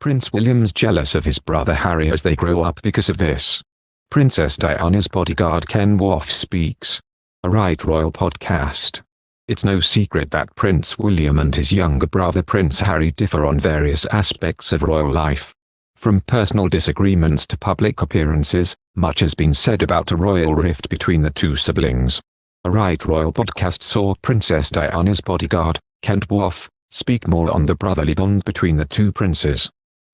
Prince William's jealous of his brother Harry as they grow up because of this. Princess Diana's bodyguard Ken Woff speaks. A Right Royal podcast. It's no secret that Prince William and his younger brother Prince Harry differ on various aspects of royal life. From personal disagreements to public appearances, much has been said about a royal rift between the two siblings. A Right Royal podcast saw Princess Diana's bodyguard, Ken Woff, speak more on the brotherly bond between the two princes.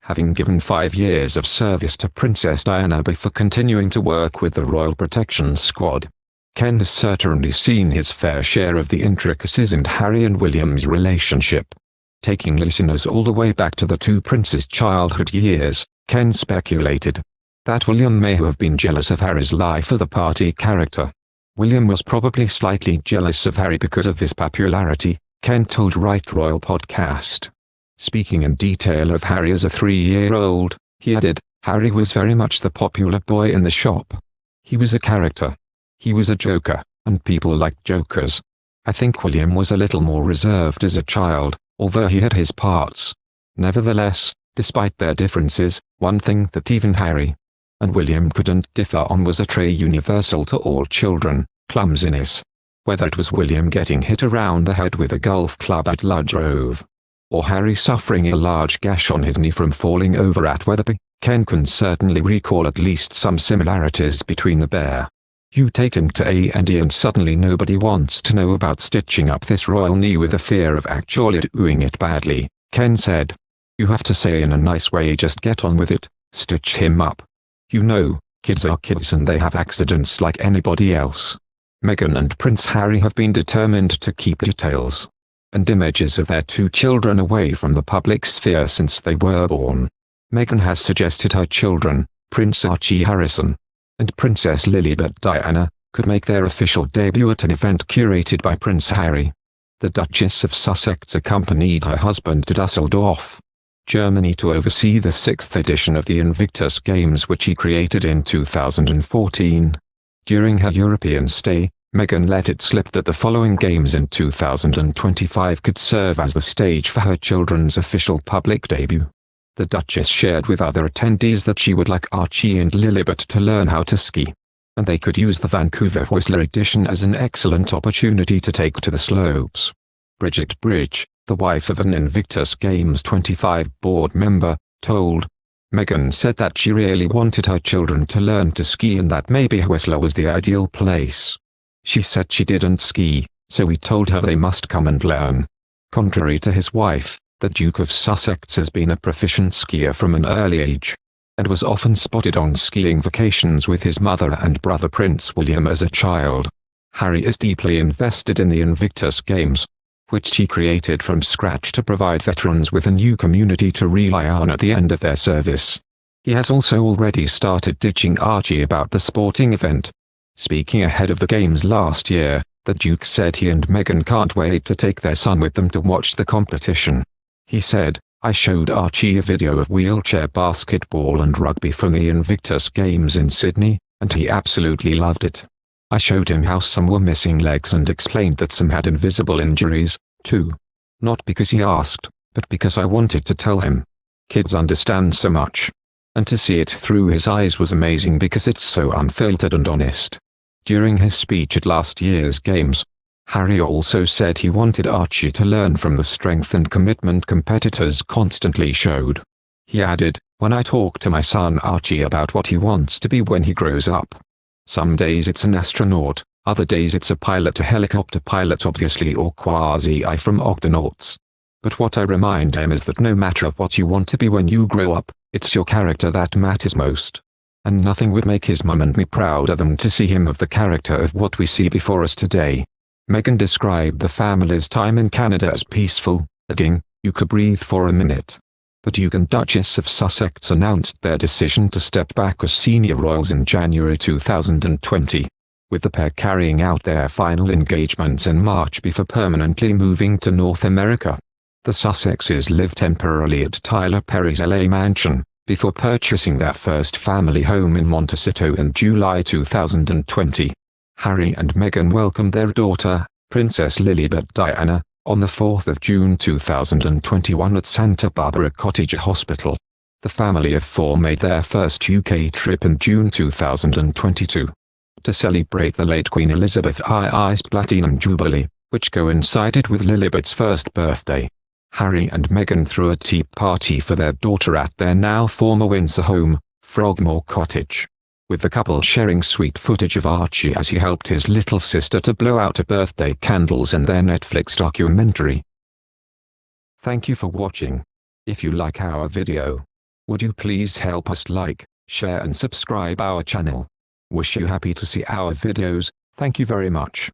Having given 5 years of service to Princess Diana before continuing to work with the Royal Protection Squad, Ken has certainly seen his fair share of the intricacies in Harry and William's relationship. Taking listeners all the way back to the two princes' childhood years, Ken speculated that William may have been jealous of Harry's life of the party character. William was probably slightly jealous of Harry because of his popularity, Ken told Right Royal podcast. Speaking in detail of Harry as a 3-year-old, he added, Harry was very much the popular boy in the shop. He was a character. He was a joker, and people liked jokers. I think William was a little more reserved as a child, although he had his parts. Nevertheless, despite their differences, one thing that even Harry and William couldn't differ on was a trait universal to all children: clumsiness. Whether it was William getting hit around the head with a golf club at Ludgrove, or Harry suffering a large gash on his knee from falling over at Wetherby, Ken can certainly recall at least some similarities between the pair. You take him to A&E and suddenly nobody wants to know about stitching up this royal knee with a fear of actually doing it badly, Ken said. You have to say in a nice way, just get on with it, stitch him up. You know, kids are kids and they have accidents like anybody else. Meghan and Prince Harry have been determined to keep details and images of their two children away from the public sphere since they were born. Meghan has suggested her children, Prince Archie Harrison and Princess Lilibet Diana, could make their official debut at an event curated by Prince Harry. The Duchess of Sussex accompanied her husband to Dusseldorf, Germany to oversee the 6th edition of the Invictus Games, which he created in 2014. During her European stay, Meghan let it slip that the following games in 2025 could serve as the stage for her children's official public debut. The Duchess shared with other attendees that she would like Archie and Lilibet to learn how to ski, and they could use the Vancouver Whistler edition as an excellent opportunity to take to the slopes. Bridget Bridge, the wife of an Invictus Games 25 board member, told Meghan said that she really wanted her children to learn to ski and that maybe Whistler was the ideal place. She said she didn't ski, so we told her they must come and learn. Contrary to his wife, the Duke of Sussex has been a proficient skier from an early age, and was often spotted on skiing vacations with his mother and brother Prince William as a child. Harry is deeply invested in the Invictus Games, which he created from scratch to provide veterans with a new community to rely on at the end of their service. He has also already started teaching Archie about the sporting event. Speaking ahead of the games last year, the Duke said he and Meghan can't wait to take their son with them to watch the competition. He said, I showed Archie a video of wheelchair basketball and rugby from the Invictus Games in Sydney, and he absolutely loved it. I showed him how some were missing legs and explained that some had invisible injuries, too. Not because he asked, but because I wanted to tell him. Kids understand so much. And to see it through his eyes was amazing because it's so unfiltered and honest. During his speech at last year's games, Harry also said he wanted Archie to learn from the strength and commitment competitors constantly showed. He added, when I talk to my son Archie about what he wants to be when he grows up. Some days it's an astronaut, other days it's a pilot, a helicopter pilot obviously, or quasi-I from Octonauts. But what I remind him is that no matter what you want to be when you grow up, it's your character that matters most. And nothing would make his mum and me prouder than to see him of the character of what we see before us today. Meghan described the family's time in Canada as peaceful, adding, you could breathe for a minute. The Duke and Duchess of Sussex announced their decision to step back as senior royals in January 2020, with the pair carrying out their final engagements in March before permanently moving to North America. The Sussexes lived temporarily at Tyler Perry's LA mansion, before purchasing their first family home in Montecito in July 2020. Harry and Meghan welcomed their daughter, Princess Lilibet Diana, on the 4th of June 2021 at Santa Barbara Cottage Hospital. The family of four made their first UK trip in June 2022. To celebrate the late Queen Elizabeth II's Platinum Jubilee, which coincided with Lilibet's first birthday, Harry and Meghan threw a tea party for their daughter at their now former Windsor home, Frogmore Cottage, with the couple sharing sweet footage of Archie as he helped his little sister to blow out her birthday candles in their Netflix documentary. Thank you for watching. If you like our video, would you please help us like, share and subscribe our channel. Wish you happy to see our videos. Thank you very much.